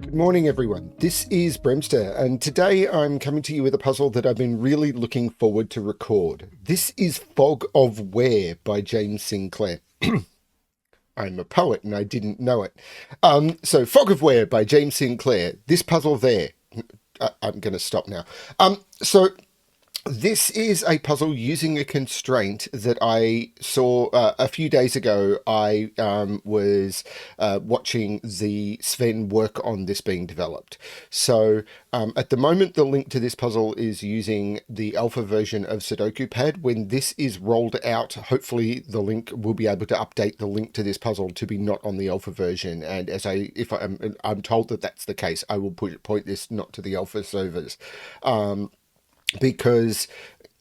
Good morning, everyone. This is BremSter, and today I'm coming to you with a puzzle that I've been really looking forward to record. This is Fog of Ware by James Sinclair. I'm a poet and I didn't know it. So Fog of Ware by James Sinclair. This puzzle there. I'm going to stop now. So this is a puzzle using a constraint that I saw a few days ago. I was watching the Sven work on this being developed. So at the moment, the link to this puzzle is using the alpha version of Sudoku Pad. When this is rolled out, hopefully the link will be able to update the link to this puzzle to be not on the alpha version. And if I'm told that that's the case, I will point this not to the alpha servers. Because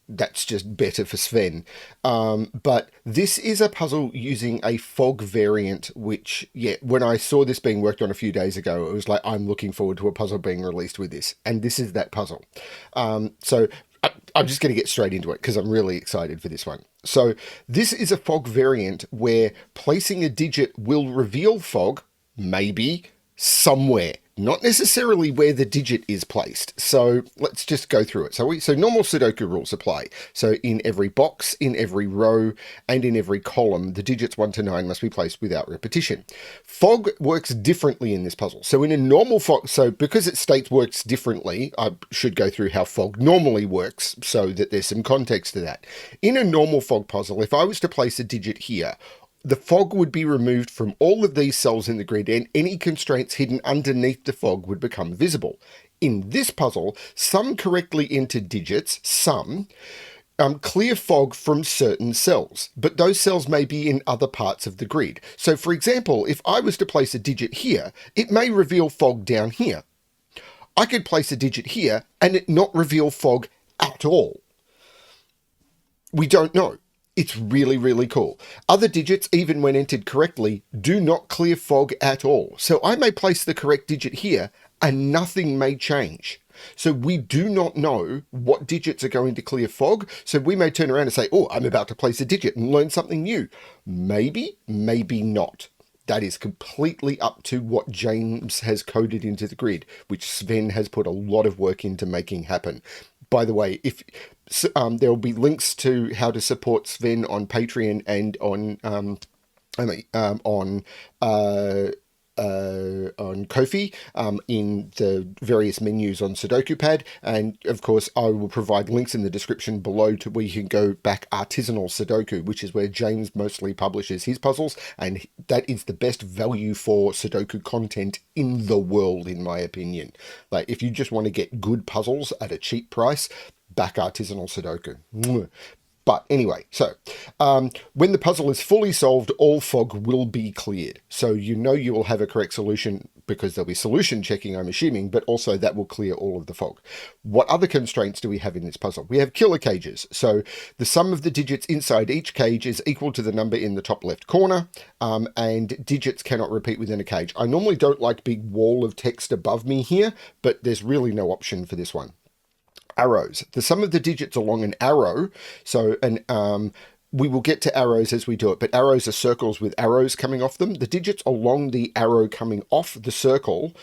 that's just better for Sven. But this is a puzzle using a fog variant, which, when I saw this being worked on a few days ago, it was like, I'm looking forward to a puzzle being released with this. And this is that puzzle. So I'm just going to get straight into it because I'm really excited for this one. So this is a fog variant where placing a digit will reveal fog, maybe, somewhere. Not necessarily where the digit is placed. So let's just go through it. So normal Sudoku rules apply. So in every box, in every row, and in every column, the digits 1 to 9 must be placed without repetition. Fog works differently in this puzzle. So in a normal fog, so because it states works differently, I should go through how fog normally works so that there's some context to that. In a normal fog puzzle, if I was to place a digit here, the fog would be removed from all of these cells in the grid and any constraints hidden underneath the fog would become visible. In this puzzle, some correctly entered digits, some, clear fog from certain cells, but those cells may be in other parts of the grid. So for example, if I was to place a digit here, it may reveal fog down here. I could place a digit here and it not reveal fog at all. We don't know. It's really, really cool. Other digits, even when entered correctly, do not clear fog at all. So I may place the correct digit here and nothing may change. So we do not know what digits are going to clear fog. So we may turn around and say, oh, I'm about to place a digit and learn something new. Maybe, maybe not. That is completely up to what James has coded into the grid, which Sven has put a lot of work into making happen. By the way, if there will be links to how to support Sven on Patreon and on Ko-fi in the various menus on Sudoku Pad, and of course I will provide links in the description below to where you can go back artisanal Sudoku, which is where James mostly publishes his puzzles, and that is the best value for Sudoku content in the world, in my opinion. Like, if you just want to get good puzzles at a cheap price, back artisanal Sudoku. But anyway, so when the puzzle is fully solved, all fog will be cleared. So you know you will have a correct solution because there'll be solution checking, I'm assuming, but also that will clear all of the fog. What other constraints do we have in this puzzle? We have killer cages. So the sum of the digits inside each cage is equal to the number in the top left corner, and digits cannot repeat within a cage. I normally don't like big wall of text above me here, but there's really no option for this one. Arrows. The sum of the digits along an arrow, we will get to arrows as we do it, but arrows are circles with arrows coming off them. The digits along the arrow coming off the circle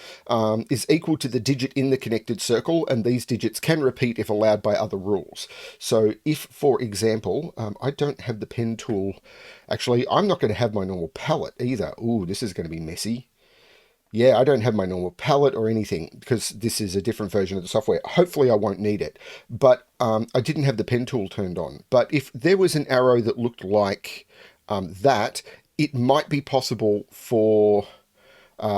is equal to the digit in the connected circle, and these digits can repeat if allowed by other rules. So if, for example, I don't have the pen tool. Actually, I'm not going to have my normal palette either. Ooh, this is going to be messy. Yeah, I don't have my normal palette or anything because this is a different version of the software. Hopefully I won't need it. But I didn't have the pen tool turned on. But if there was an arrow that looked like that, it might be possible for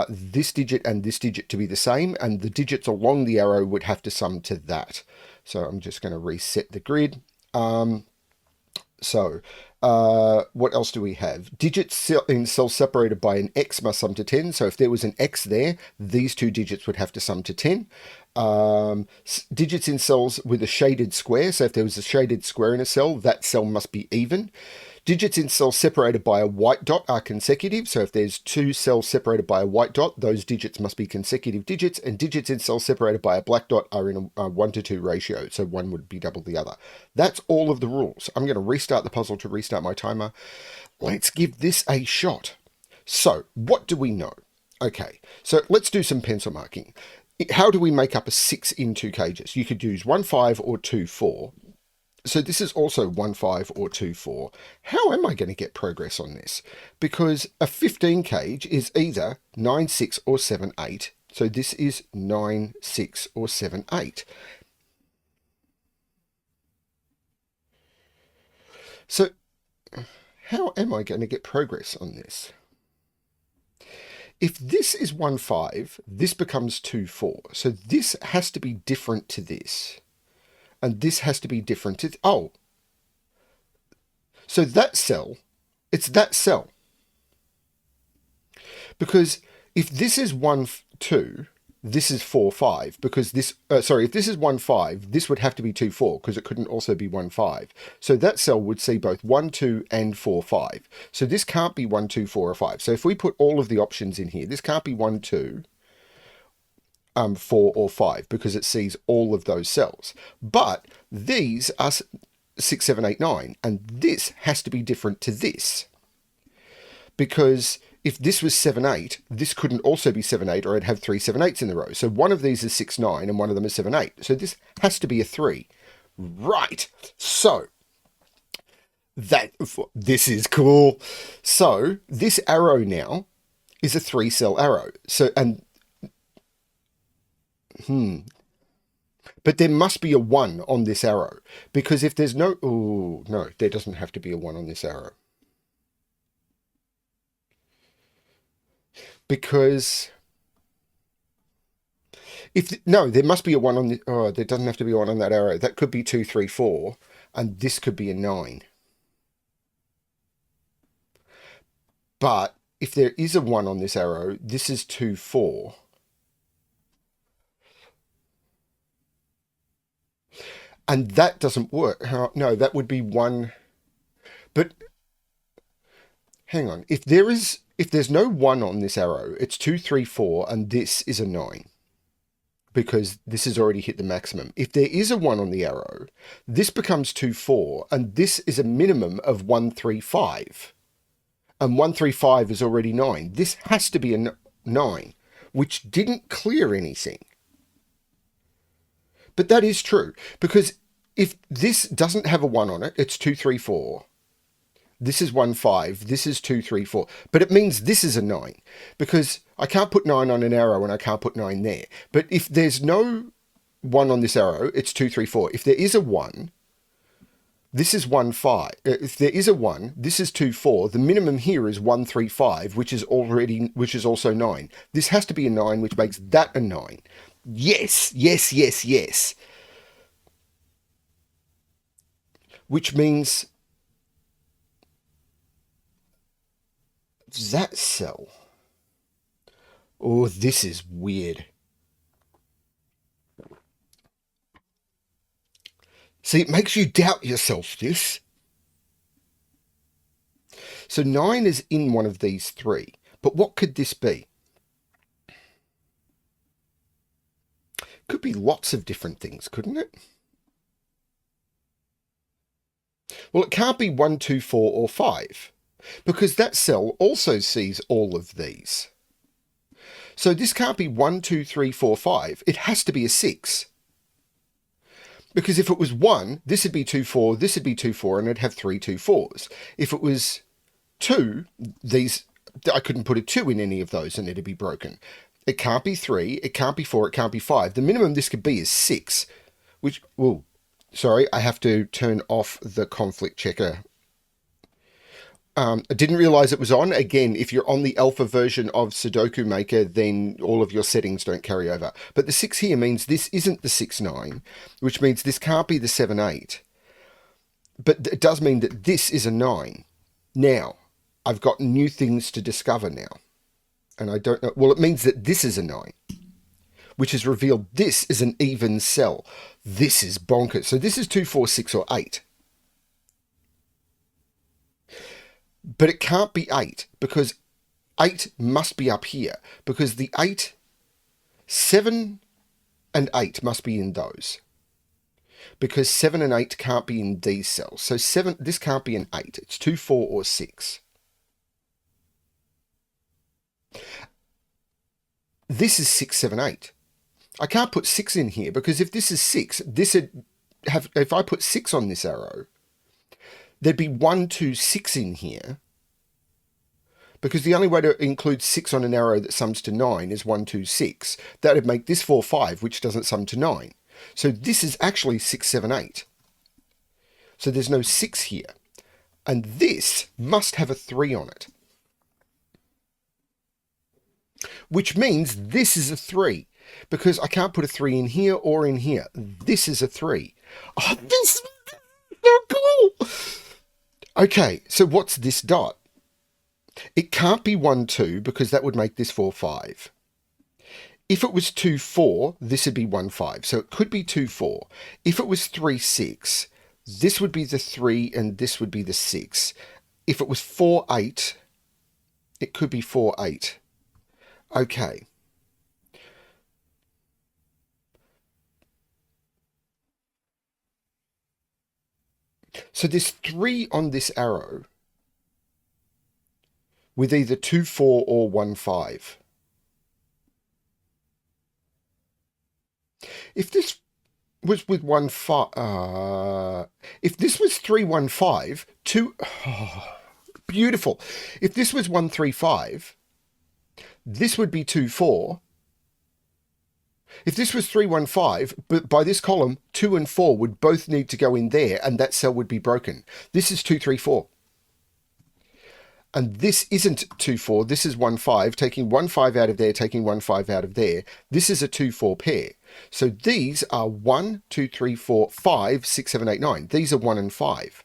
this digit and this digit to be the same, and the digits along the arrow would have to sum to that. So I'm just going to reset the grid. What else do we have? Digits in cells separated by an X must sum to 10. So if there was an X there, these two digits would have to sum to 10. Digits in cells with a shaded square. So if there was a shaded square in a cell, that cell must be even. Digits in cells separated by a white dot are consecutive. So if there's two cells separated by a white dot, those digits must be consecutive digits. And digits in cells separated by a black dot are in a 1-to-2 ratio. So one would be double the other. That's all of the rules. I'm going to restart the puzzle to restart my timer. Let's give this a shot. So what do we know? Okay, so let's do some pencil marking. How do we make up a 6 in 2 cages? You could use 1 5 or 2 4. So this is also 1 5 or 2 4. How am I going to get progress on this? Because a 15 cage is either 9 6 or 7 8. So this is 9 6 or 7 8. So how am I going to get progress on this? If this is 1 5, this becomes 2 4. So this has to be different to this. And this has to be different to... Oh, so that cell, it's that cell. Because if this is 1 2, this is 4 5. Because this... if this is 1 5, this would have to be 2 4, because it couldn't also be 1 5. So that cell would see both 1 2 and 4 5. So this can't be 1 2 4 or 5. So if we put all of the options in here, this can't be 1 2... 4 or 5, because it sees all of those cells. But these are 6, 7, 8, 9, and this has to be different to this. Because if this was 7, 8, this couldn't also be 7, 8, or it'd have 3 7 8s in the row. So one of these is 6, 9, and one of them is 7, 8. So this has to be a 3. Right. So this is cool. So this arrow now is a 3-cell arrow. So, and but there must be a 1 on this arrow, because if there's no... Oh, no, there doesn't have to be a 1 on this arrow. Because... No, there must be a 1 on the... Oh, there doesn't have to be a 1 on that arrow. That could be 2, 3, 4, and this could be a 9. But if there is a 1 on this arrow, this is 2, 4. And that doesn't work. No, that would be 1. But hang on. If there's no 1 on this arrow, it's 2, 3, 4, and this is a 9. Because this has already hit the maximum. If there is a 1 on the arrow, this becomes 2, 4, and this is a minimum of 1, 3, 5. And 1, 3, 5 is already 9. This has to be a 9, which didn't clear anything. But that is true, because if this doesn't have a 1 on it, it's 2, 3, 4. This is 1, 5. This is 2, 3, 4. But it means this is a 9, because I can't put 9 on an arrow and I can't put 9 there. But if there's no 1 on this arrow, it's 2, 3, 4. If there is a 1, this is 1, 5. If there is a 1, this is 2, 4. The minimum here is 1, 3, 5, which is also 9. This has to be a 9, which makes that a 9. Yes, yes, yes, yes. Which means that cell. Oh, this is weird. See, it makes you doubt yourself, this. So 9 is in one of these 3. But what could this be? Could be lots of different things, couldn't it? Well, it can't be 1, 2, 4, or 5, because that cell also sees all of these. So this can't be 1, 2, 3, 4, 5. It has to be a 6. Because if it was 1, this would be 2, 4, this would be 2, 4, and it'd have 3 2, 4s. If it was 2, I couldn't put a 2 in any of those and it'd be broken. It can't be 3, it can't be 4, it can't be 5. The minimum this could be is 6, which... Oh, sorry, I have to turn off the conflict checker. I didn't realize it was on. Again, if you're on the alpha version of Sudoku Maker, then all of your settings don't carry over. But the 6 here means this isn't the 6, 9, which means this can't be the 7, 8. But it does mean that this is a 9. Now, I've got new things to discover now. And I don't know. Well, it means that this is a 9, which has revealed this is an even cell. This is bonkers. So this is 2, 4, 6, or 8. But it can't be 8, because 8 must be up here, because the 8, 7 and 8 must be in those. Because 7 and 8 can't be in these cells. So this can't be an 8. It's 2, 4, or 6. this is 6, 7, 8. I can't put 6 in here because if this is 6, if I put 6 on this arrow, there'd be 1, 2, 6 in here, because the only way to include 6 on an arrow that sums to 9 is 1, 2, 6. That would make this 4, 5, which doesn't sum to 9. So this is actually 6, 7, 8. So there's no 6 here. And this must have a 3 on it. Which means this is a 3. Because I can't put a 3 in here or in here. This is a 3. Oh, this is so cool! Okay, so what's this dot? It can't be 1, 2, because that would make this 4, 5. If it was 2, 4, this would be 1, 5. So it could be 2, 4. If it was 3, 6, this would be the 3 and this would be the 6. If it was 4, 8, it could be 4, 8. Okay. So there's 3 on this arrow with either 2, 4 or 1, 5. If this was with 1, 5, if this was 3, 1, 5, 2, beautiful. If this was 1, 3, 5, this would be 2, 4. If this was 3, 1, 5, but by this column, 2 and 4 would both need to go in there, and that cell would be broken. This is 2, 3, 4. And this isn't 2, 4. This is 1, 5, taking 1, 5 out of there, taking 1, 5 out of there. This is a 2, 4 pair. So these are 1, 2, 3, 4, 5, 6, 7, 8, 9. These are 1 and 5.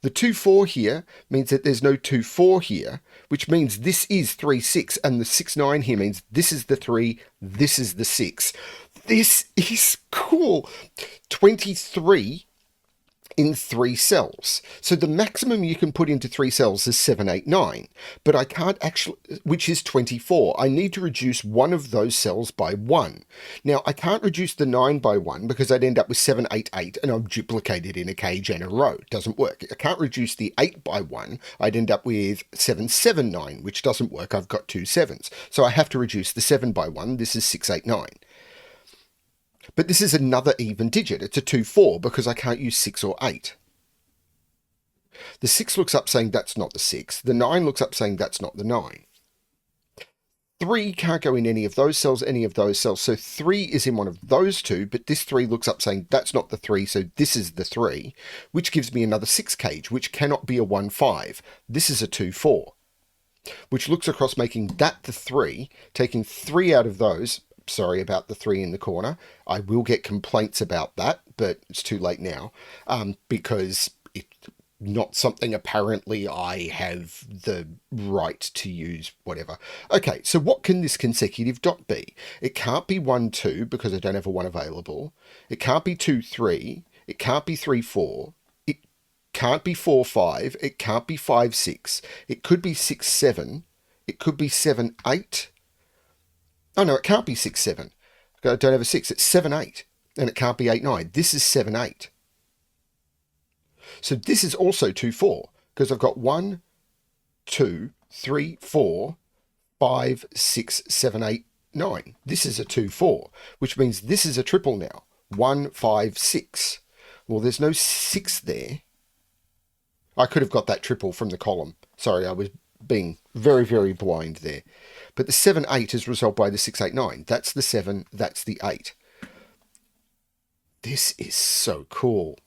The 2, 4 here means that there's no 2, 4 here, which means this is 3, 6, and the 6, 9 here means this is the 3, this is the 6. This is cool. 23 in 3 cells. So the maximum you can put into 3 cells is 7, 8, 9, but I can't actually, which is 24. I need to reduce one of those cells by 1. Now, I can't reduce the 9 by 1 because I'd end up with 7, 8, 8, and I've duplicated in a cage and a row. It doesn't work. I can't reduce the 8 by 1. I'd end up with 7, 7, 9, which doesn't work. I've got 2 7s. So I have to reduce the 7 by 1. This is 6, 8, 9. But this is another even digit. It's a 2, 4 because I can't use 6 or 8. The 6 looks up saying that's not the 6. The 9 looks up saying that's not the 9. 3 can't go in any of those cells, any of those cells. So 3 is in one of those two, but this 3 looks up saying that's not the 3, so this is the 3, which gives me another 6 cage, which cannot be a 1, 5. This is a 2, 4, which looks across making that the 3, taking 3 out of those. Sorry about the 3 in the corner. I will get complaints about that, but it's too late now, because it's not something apparently I have the right to use, whatever. Okay, so what can this consecutive dot be? It can't be 1, 2, because I don't have a 1 available. It can't be 2, 3. It can't be 3, 4. It can't be 4, 5. It can't be 5, 6. It could be 6, 7. It could be 7, 8. Oh, no, it can't be 6, 7. I don't have a 6. It's 7, 8. And it can't be 8, 9. This is 7, 8. So this is also 2, 4. Because I've got 1, 2, 3, 4, 5, 6, 7, 8, 9. This is a 2, 4. Which means this is a triple now. 1, 5, 6. Well, there's no 6 there. I could have got that triple from the column. Sorry, I was being very, very blind there. But the 7, 8 is resolved by the 6, 8, 9. That's the 7, that's the 8. This is so cool.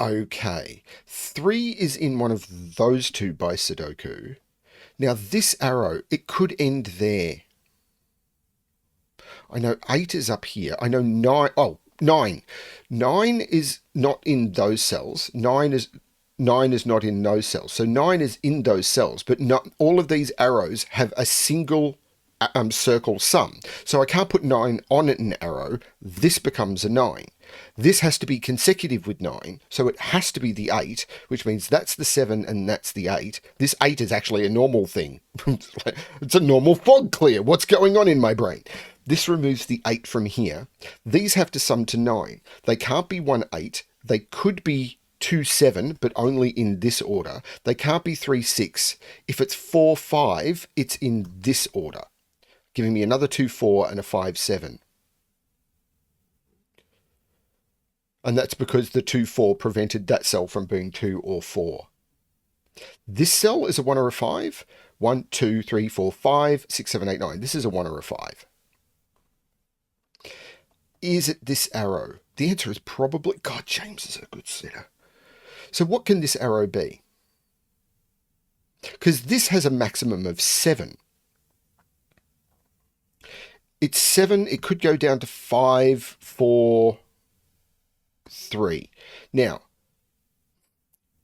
Okay, 3 is in one of those two by Sudoku. Now this arrow, it could end there. I know 8 is up here. I know 9, 9. 9 is not in those cells. 9 is not in those cells. So 9 is in those cells, but not all of these arrows have a single circle sum. So I can't put 9 on an arrow. This becomes a 9. This has to be consecutive with 9, so it has to be the 8, which means that's the 7 and that's the 8. This 8 is actually a normal thing. It's a normal fog clear. What's going on in my brain? This removes the 8 from here. These have to sum to 9. They can't be 1, 8. They could be 2, 7, but only in this order. They can't be 3, 6. If it's 4, 5, it's in this order, giving me another 2, 4 and a 5, 7. And that's because the 2, 4 prevented that cell from being 2 or 4. This cell is a 1 or a 5. 1, 2, 3, 4, 5, 6, 7, 8, 9. This is a 1 or a 5. Is it this arrow? The answer is probably... God, James is a good sitter. So what can this arrow be? Because this has a maximum of 7. It's 7. It could go down to 5, 4, 3. Now,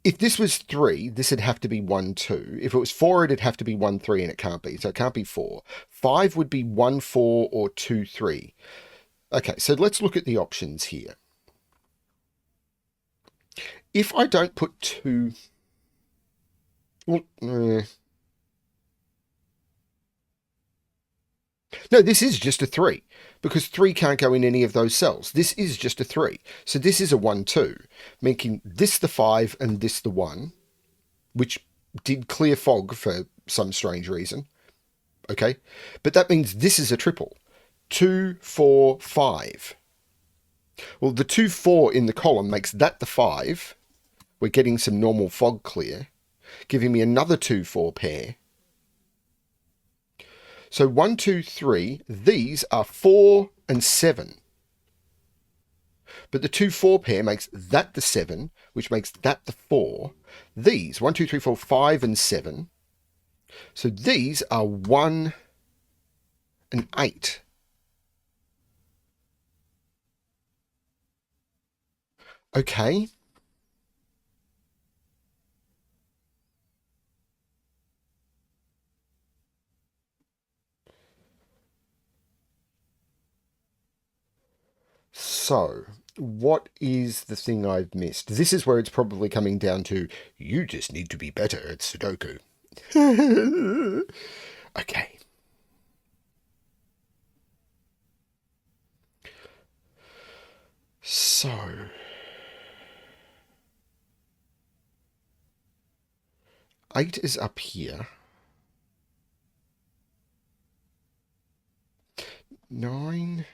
if this was 3, this would have to be 1, 2. If it was 4, it'd have to be 1, 3, and it can't be. So it can't be 4. 5 would be 1, 4, or 2, 3. Okay, so let's look at the options here. If I don't put 2... Well, no, this is just a 3, because 3 can't go in any of those cells. This is just a 3. So this is a 1, 2, making this the 5 and this the 1, which did clear fog for some strange reason. Okay, but that means this is a triple. 2, 4, 5. Well, the 2, 4 in the column makes that the 5. We're getting some normal fog clear, giving me another 2, 4 pair. So 1, 2, 3, these are 4 and 7. But the 2, 4 pair makes that the 7, which makes that the 4. These, 1, 2, 3, 4, 5 and 7. So these are 1 and 8. Okay. So, what is the thing I've missed? This is where it's probably coming down to, you just need to be better at Sudoku. Okay. So... 8 is up here. 9...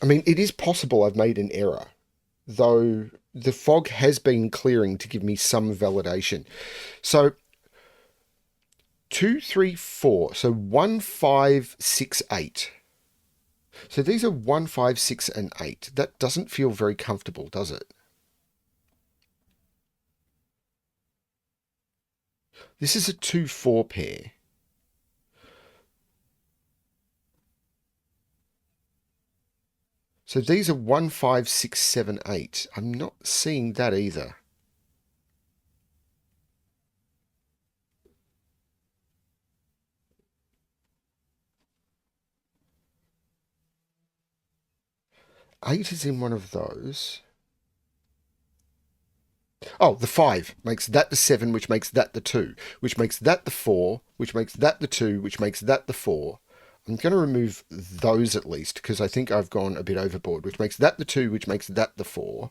I mean, it is possible I've made an error, though the fog has been clearing to give me some validation. So 2, 3, 4. So 1, 5, 6, 8. So these are 1, 5, 6, and 8. That doesn't feel very comfortable, does it? This is a 2, 4 pair. So these are 1, 5, 6, 7, 8. I'm not seeing that either. Eight is in one of those. Oh, the 5 makes that the 7, which makes that the 2, which makes that the 4, which makes that the 2, which makes that the 4. I'm going to remove those at least, because I think I've gone a bit overboard, which makes that the 2, which makes that the 4.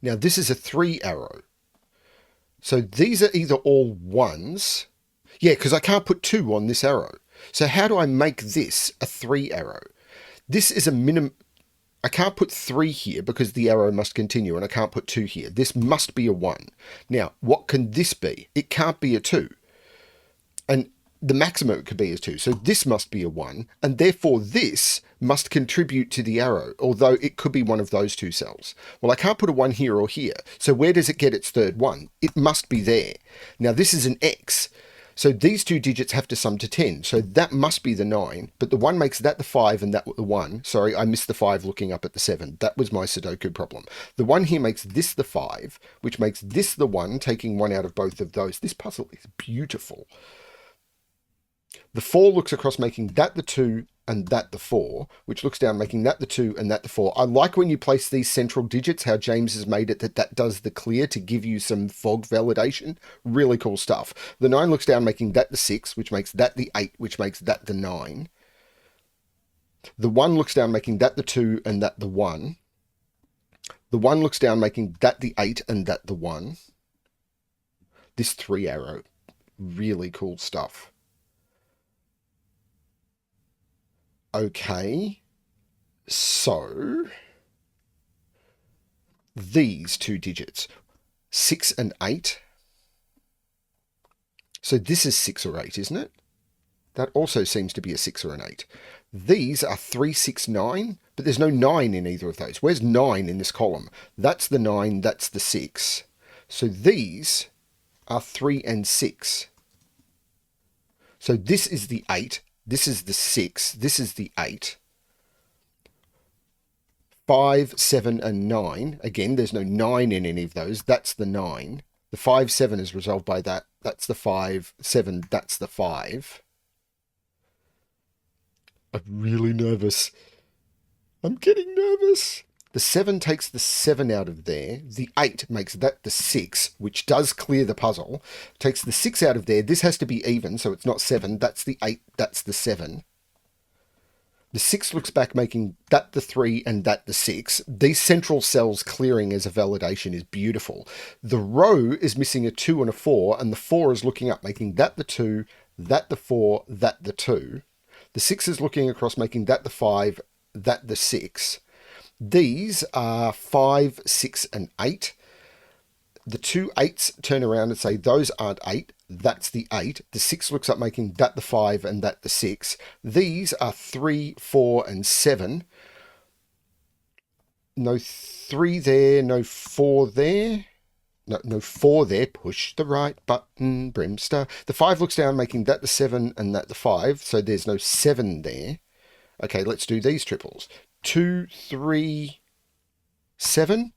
Now, this is a 3 arrow. So these are either all 1s. Yeah, because I can't put 2 on this arrow. So how do I make this a 3 arrow? This is a minimum... I can't put 3 here because the arrow must continue, and I can't put 2 here. This must be a 1. Now, what can this be? It can't be a 2. And the maximum it could be is 2. So this must be a 1, and therefore this must contribute to the arrow, although it could be one of those 2 cells. Well, I can't put a 1 here or here. So where does it get its third 1? It must be there. Now, this is an X. So these 2 digits have to sum to 10. So that must be the 9, but the 1 makes that the 5 and that the 1. Sorry, I missed the 5 looking up at the 7. That was my Sudoku problem. The 1 here makes this the 5, which makes this the 1, taking 1 out of both of those. This puzzle is beautiful. The 4 looks across, making that the 2 and that the 4, which looks down, making that the 2 and that the 4. I like when you place these central digits, how James has made it that does the clear to give you some fog validation. Really cool stuff. The 9 looks down, making that the 6, which makes that the 8, which makes that the 9. The 1 looks down, making that the 2 and that the 1. The 1 looks down, making that the 8 and that the 1. This 3 arrow, really cool stuff. Okay, so these 2 digits, 6 and 8. So this is 6 or 8, isn't it? That also seems to be a 6 or an 8. These are 3, 6, 9, but there's no 9 in either of those. Where's 9 in this column? That's the 9, that's the 6. So these are 3 and 6. So this is the 8, this is the 6, this is the 8. 5, 7, and 9. Again, there's no 9 in any of those. That's the 9. The 5, 7 is resolved by that. That's the 5, 7, that's the 5. I'm really nervous. I'm getting nervous. The 7 takes the 7 out of there. The 8 makes that the 6, which does clear the puzzle. Takes the 6 out of there. This has to be even, so it's not 7. That's the 8, that's the 7. The 6 looks back, making that the 3 and that the 6. These central cells clearing as a validation is beautiful. The row is missing a 2 and a 4, and the 4 is looking up, making that the 2, that the 4, that the 2. The 6 is looking across, making that the 5, that the 6. These are 5, 6, and 8. The 2 8s turn around and say, those aren't 8, that's the 8. The 6 looks up, making that the 5 and that the 6. These are 3, 4, and 7. No 3 there, no 4 there. No 4 there. Push the right button, BremSter. The 5 looks down, making that the 7 and that the 5. So there's no 7 there. Okay, let's do these triples. 2, 3, 7.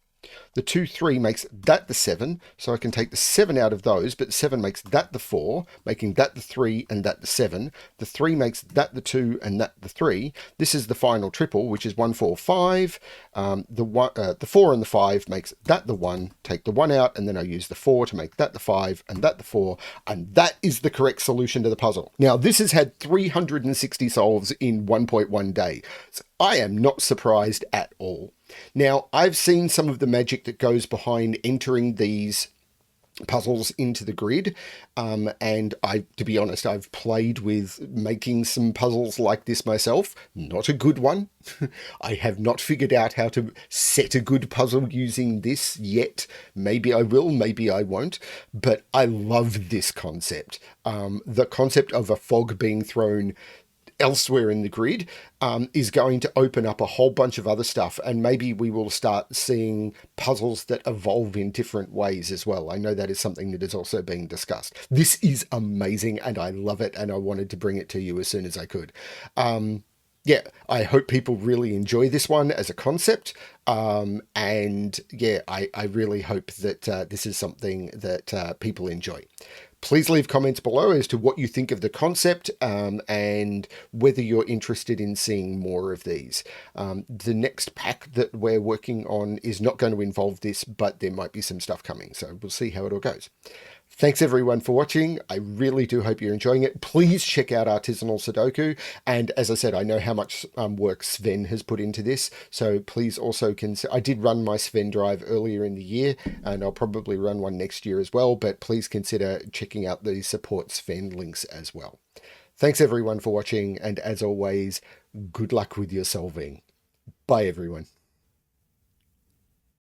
The 2, 3 makes that the 7, so I can take the 7 out of those, but the 7 makes that the 4, making that the 3 and that the 7. The 3 makes that the 2 and that the 3. This is the final triple, which is 1, 4, 5. The 4 and the 5 makes that the 1, take the 1 out, and then I use the 4 to make that the 5 and that the 4, and that is the correct solution to the puzzle. Now, this has had 360 solves in 1.1 day, so I am not surprised at all. Now, I've seen some of the magic that goes behind entering these puzzles into the grid, and to be honest, I've played with making some puzzles like this myself. Not a good one. I have not figured out how to set a good puzzle using this yet. Maybe I will, maybe I won't, but I love this concept. The concept of a fog being thrown elsewhere in the grid is going to open up a whole bunch of other stuff, and maybe we will start seeing puzzles that evolve in different ways as well. I know that is something that is also being discussed. This is amazing and I love it, and I wanted to bring it to you as soon as I could. Yeah, I hope people really enjoy this one as a concept. And yeah, I really hope that this is something that people enjoy. Please leave comments below as to what you think of the concept, and whether you're interested in seeing more of these. The next pack that we're working on is not going to involve this, but there might be some stuff coming, so we'll see how it all goes. Thanks everyone for watching. I really do hope you're enjoying it. Please check out Artisanal Sudoku. And as I said, I know how much work Sven has put into this. So please also consider, I did run my Sven drive earlier in the year, and I'll probably run one next year as well. But please consider checking out the support Sven links as well. Thanks everyone for watching. And as always, good luck with your solving. Bye everyone.